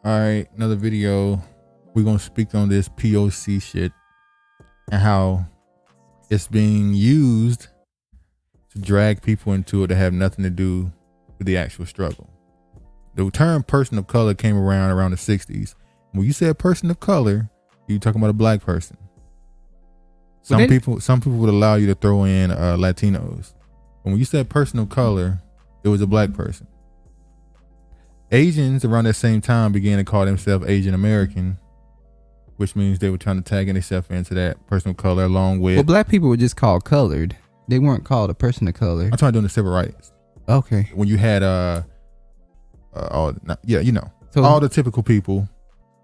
All right, another video. We're gonna speak on this POC shit and how it's being used to drag people into it that have nothing to do with the actual struggle. The term person of color came around the 60s. When you said person of color, you talking about a black person. Some people would allow you to throw in Latinos. But when you said person of color, it was a black person. Asians around that same time began to call themselves Asian American, which means they were trying to tag themselves into that person of color along with. Well, black people were just called colored. They weren't called a person of color. I'm trying to do the civil rights. Okay. When you had all the typical people,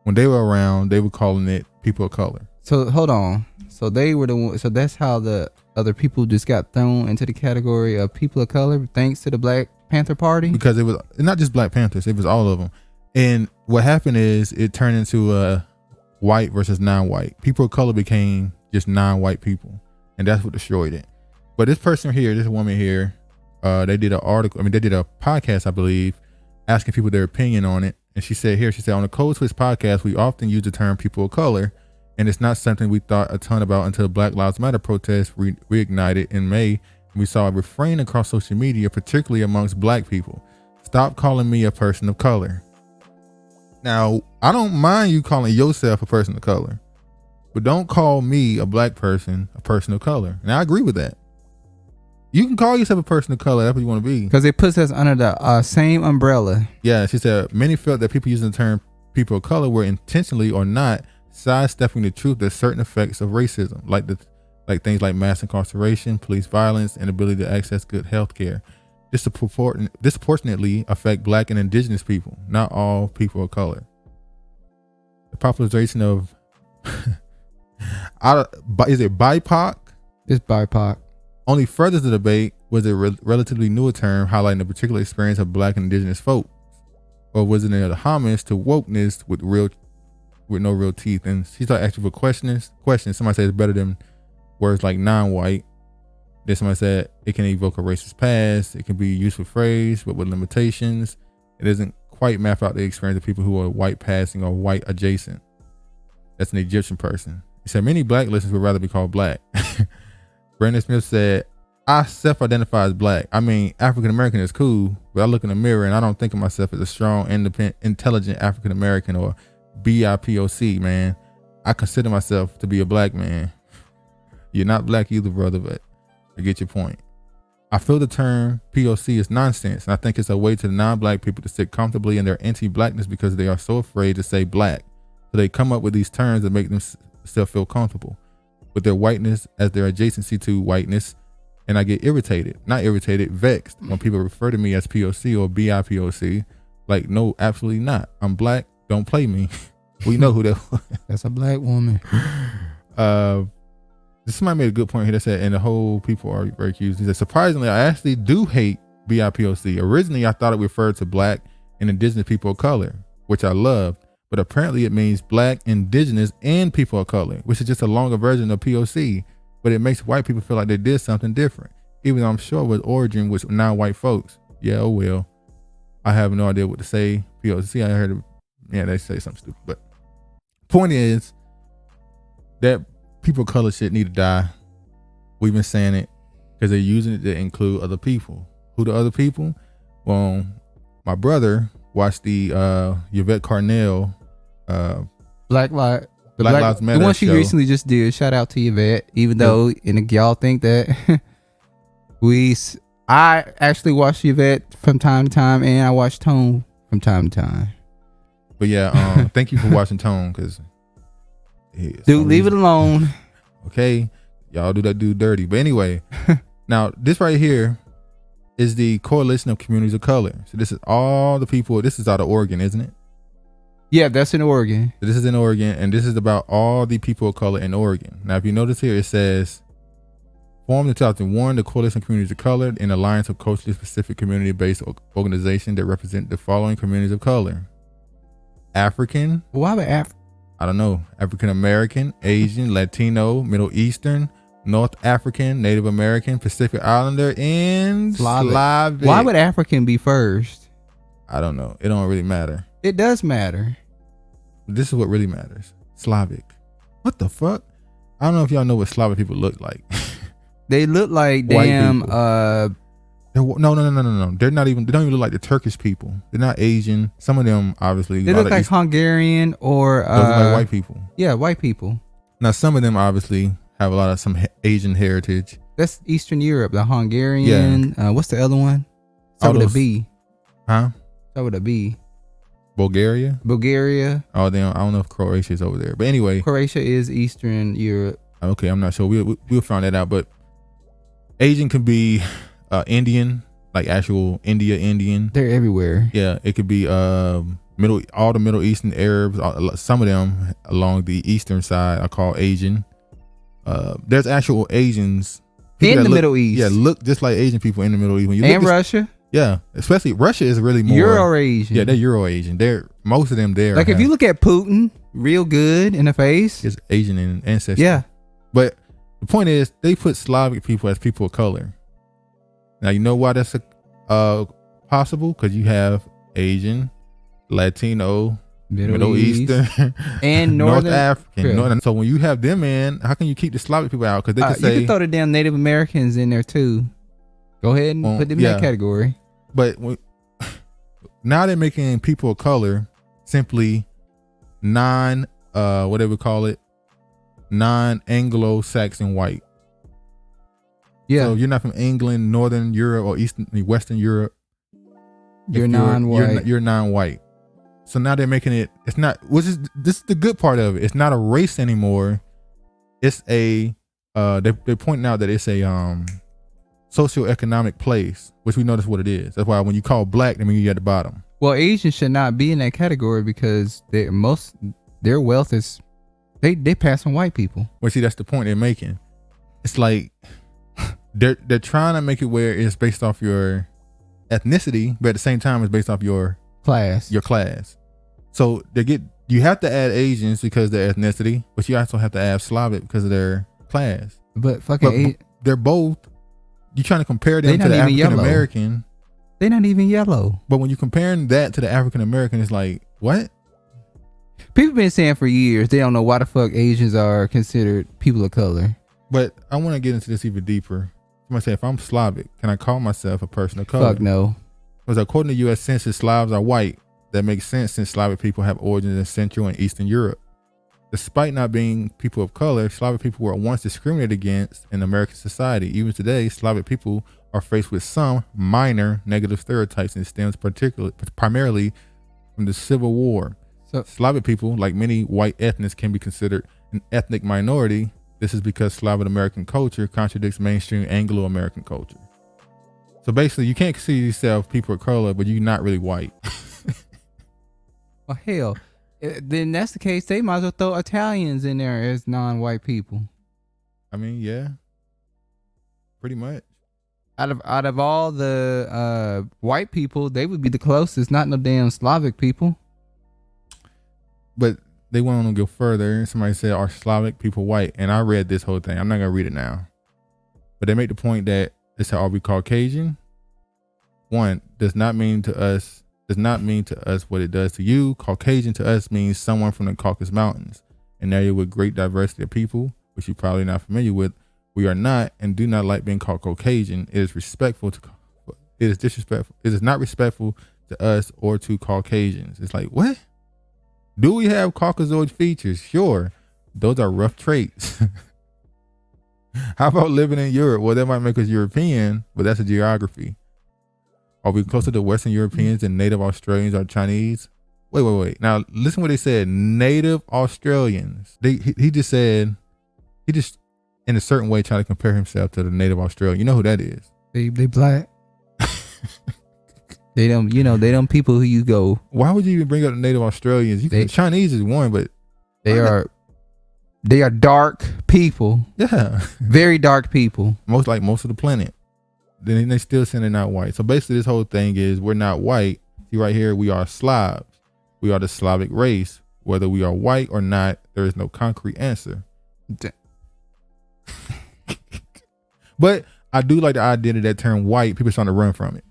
when they were around, they were calling it people of color. So hold on. So they were the one. So that's how the other people just got thrown into the category of people of color, thanks to the Black Panther Party. Because it was not just Black Panthers; it was all of them. And what happened is it turned into a white versus non-white. People of color became just non-white people, and that's what destroyed it. But this person here, this woman here, they did an article. They did a podcast, I believe, asking people their opinion on it. And she said, on the Code Switch podcast, we often use the term people of color, and it's not something we thought a ton about until Black Lives Matter protests reignited in May. We saw a refrain across social media, particularly amongst black people. Stop calling me a person of color. Now, I don't mind you calling yourself a person of color, but don't call me, a black person, a person of color. And I agree with that. You can call yourself a person of color. That's what you want to be. Because it puts us under the same umbrella. Yeah, she said many felt that people using the term people of color were intentionally or not sidestepping the truth that certain effects of racism, like things like mass incarceration, police violence, and ability to access good health care, disproportionately affect black and indigenous people, not all people of color. The popularization of is it BIPOC? It's BIPOC. Only furthers the debate was a relatively newer term highlighting the particular experience of black and indigenous folks, or was it a homage to wokeness with no real teeth? And she started asking for questions. Somebody said it's better than words like non-white. Then somebody said it can evoke a racist past. It can be a useful phrase, but with limitations. It doesn't quite map out the experience of people who are white passing or white adjacent. That's an Egyptian person. He said many black listeners would rather be called black. Brandon Smith said, I self-identify as black. African American is cool, but I look in the mirror and I don't think of myself as a strong, independent, intelligent African American or BIPOC, man. I consider myself to be a black man. You're not black either, brother, but I get your point. I feel the term POC is nonsense, and I think it's a way to non-black people to sit comfortably in their anti-blackness because they are so afraid to say black. So they come up with these terms that make them still feel comfortable with their whiteness as their adjacency to whiteness. And I get vexed when people refer to me as POC or BIPOC. Like, no, absolutely not. I'm black. Don't play me. We know who that was. That's a black woman. Somebody made a good point here that said, and the whole people are very accused. He said, surprisingly, I actually do hate BIPOC. Originally, I thought it referred to black and indigenous people of color, which I loved. But apparently it means black, indigenous, and people of color, which is just a longer version of POC. But it makes white people feel like they did something different, even though I'm sure it was origin with non-white folks. Yeah, oh well. I have no idea what to say. POC, I heard they say something stupid. But point is that people of color shit need to die. We've been saying it because they're using it to include other people. Who the other people? Well, my brother watched the Yvette Carnell Black Lives Matter. The one she show. recently just did. Shout out to Yvette. Even though, and y'all think that I actually watch Yvette from time to time, and I watch Tone from time to time. But yeah, thank you for watching Tone, because dude, leave it alone. Okay, y'all do that dude dirty. But anyway, now this right here is the Coalition of Communities of Color. So this is all the people. This is out of Oregon, isn't it? Yeah, that's in Oregon. So this is in Oregon, and this is about all the people of color in Oregon. Now, if you notice here, it says, formed in 2001, the Coalition of Communities of Color, an alliance of culturally specific community-based organization that represent the following communities of color. African. Why would I don't know. African American, Asian, Latino, Middle Eastern, North African, Native American, Pacific Islander, and Slavic. Why would African be first? I don't know. It don't really matter. It does matter. This is what really matters. Slavic. What the fuck? I don't know if y'all know what Slavic people look like. They look like White damn. people. No. They don't even look like the Turkish people. They're not Asian. Some of them, obviously. They look like Hungarian or those look like white people. Yeah, white people. Now, some of them obviously have a lot of some Asian heritage. That's Eastern Europe. The Hungarian. Yeah. What's the other one? All Start with a those- B. Huh? Start with a B. Bulgaria? Bulgaria. Oh, damn. I don't know if Croatia is over there. But anyway. Croatia is Eastern Europe. Okay, I'm not sure. We'll find that out. But Asian could be Indian, like actual Indian. They're everywhere. Yeah, it could be all the Middle Eastern Arabs. Some of them along the eastern side are called Asian. There's actual Asians In the Middle East. Yeah, look just like Asian people in the Middle East. When you And look Russia. yeah, especially Russia is really more Euro-Asian. Yeah, they're Euro-Asian. Most of them there. Like if you look at Putin, real good in the face. is Asian in ancestry. Yeah. But the point is, they put Slavic people as people of color. Now, you know why that's possible? Because you have Asian, Latino, Middle Eastern, and North Northern African. Really? Northern. So when you have them in, how can you keep the Slavic people out? Because they could you say, can throw the damn Native Americans in there too. Go ahead and put them in that category. but now they're making people of color simply what they would call it, non-Anglo-Saxon white. Yeah. So you're not from England, Northern Europe, or Western Europe. You're non-white. You're non-white. So now they're making it. It's not. This is the good part of it. It's not a race anymore. It's a. They're pointing out that it's a socioeconomic place, which we know that's what it is. That's why when you call black, I mean you're at the bottom. Well, Asians should not be in that category because their wealth is they pass on white people. Well, see, that's the point they're making. It's like they're trying to make it where it's based off your ethnicity, but at the same time it's based off your class. So you have to add Asians because of their ethnicity, but you also have to add Slavic because of their class. But they're both. You're trying to compare them to the African American. They're not even yellow. But when you're comparing that to the African American, it's like, what? People been saying for years they don't know why the fuck Asians are considered people of color. But I want to get into this even deeper. Somebody say, if I'm Slavic, can I call myself a person of color? Fuck no. Because according to U.S. Census, Slavs are white. That makes sense since Slavic people have origins in Central and Eastern Europe. Despite not being people of color, Slavic people were once discriminated against in American society. Even today, Slavic people are faced with some minor negative stereotypes, and it stems primarily from the Civil War. So Slavic people, like many white ethnics, can be considered an ethnic minority. This is because Slavic American culture contradicts mainstream Anglo-American culture. So basically, you can't consider yourself people of color, but you're not really white. Well, hell, then that's the case. They might as well throw Italians in there as non-white people. I mean, yeah, pretty much. Out of all the white people, they would be the closest. Not no damn Slavic people. But they went on to go further. Somebody said, "Are Slavic people white?" And I read this whole thing. I'm not gonna read it now. But they make the point that they said, "Are we Caucasian?" One does not mean to us what it does to you. Caucasian to us means someone from the Caucasus Mountains, an area with great diversity of people, which you're probably not familiar with. We are not and do not like being called Caucasian. It is disrespectful. It is not respectful to us or to Caucasians. It's like, what? Do we have Caucasoid features? Sure. Those are rough traits. How about living in Europe? Well, that might make us European, but that's a geography. Are we closer to Western Europeans than Native Australians or Chinese? Wait. Now, listen what they said. Native Australians. He just in a certain way trying to compare himself to the Native Australian. You know who that is? They black. They them people who you go. Why would you even bring up the Native Australians? Chinese is one, but they are dark people. Yeah. Very dark people. Most of the planet. Then they still saying they're not white. So basically this whole thing is we're not white. See right here, we are Slavs. We are the Slavic race. Whether we are white or not, there is no concrete answer. But I do like the idea of that term white. People are trying to run from it.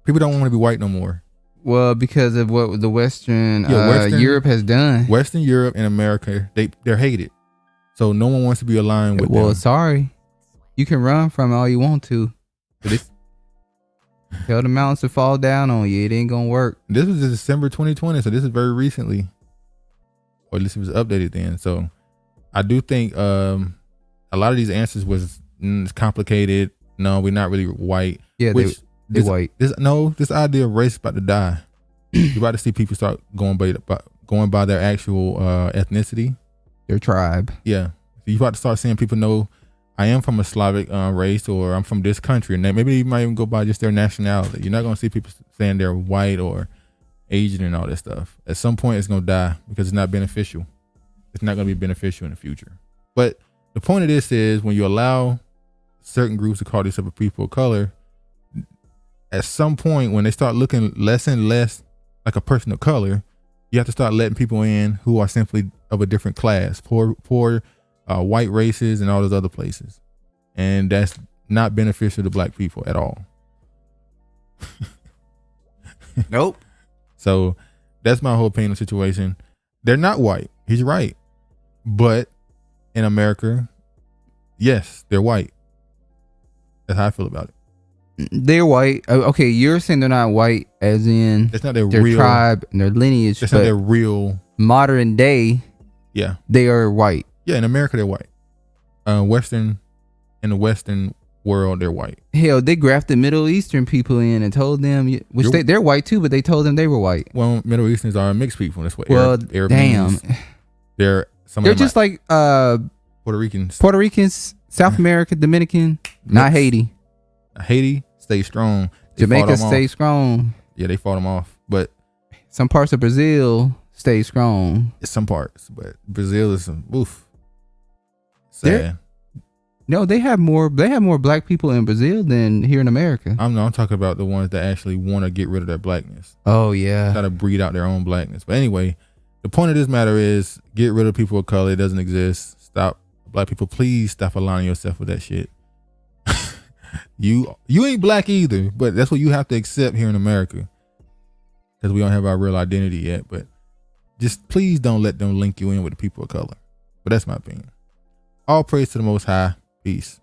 People don't want to be white no more. Well, because of what the Western, Western- Europe has done. Western Europe and America, they're hated. So no one wants to be aligned with Well, them. sorry. You can run from it all you want to. But it's, tell the mountains to fall down on you. It ain't gonna work. This was December 2020, so this is very recently. Or at least it was updated then. So I do think a lot of these answers was complicated. No, we're not really white. Yeah, Which they white. This idea of race is about to die. You're about to see people start going by their actual ethnicity. Their tribe. Yeah. So you're about to start seeing people know I am from a Slavic race, or I'm from this country, and maybe you might even go by just their nationality. You're not going to see people saying they're white or Asian and all that stuff. At some point, it's going to die because it's not beneficial. It's not going to be beneficial in the future. But the point of this is when you allow certain groups to call themselves people of color, at some point when they start looking less and less like a person of color, you have to start letting people in who are simply of a different class, poor white races and all those other places. And that's not beneficial to black people at all. Nope. So that's my whole opinion on the situation. They're not white. He's right. But in America, yes, they're white. That's how I feel about it. They're white. Okay, you're saying they're not white as in That's not their real tribe and their lineage. That's not their real. Modern day, Yeah. they are white. Yeah, in America, they're white. In the Western world, they're white. Hell, they grafted Middle Eastern people in and told them, which they're white too, but they told them they were white. Well, Middle Easterns are mixed people. That's what Arab damn. means. They're just like Puerto Ricans. Puerto Ricans, South America, Dominican, not Haiti. Haiti, stay strong. Jamaica, stay strong. Yeah, they fought them off. But some parts of Brazil stay strong. Some parts, but Brazil is oof. Sad. No, they have more black people in Brazil than here in America. I'm talking about the ones that actually want to get rid of their blackness. Oh yeah. Try to breed out their own blackness. But anyway, the point of this matter is get rid of people of color. It doesn't exist. Stop. Black people, please stop aligning yourself with that shit. You ain't black either, but that's what you have to accept here in America. Because we don't have our real identity yet. But just please don't let them link you in with the people of color. But that's my opinion. All praise to the Most High. Peace.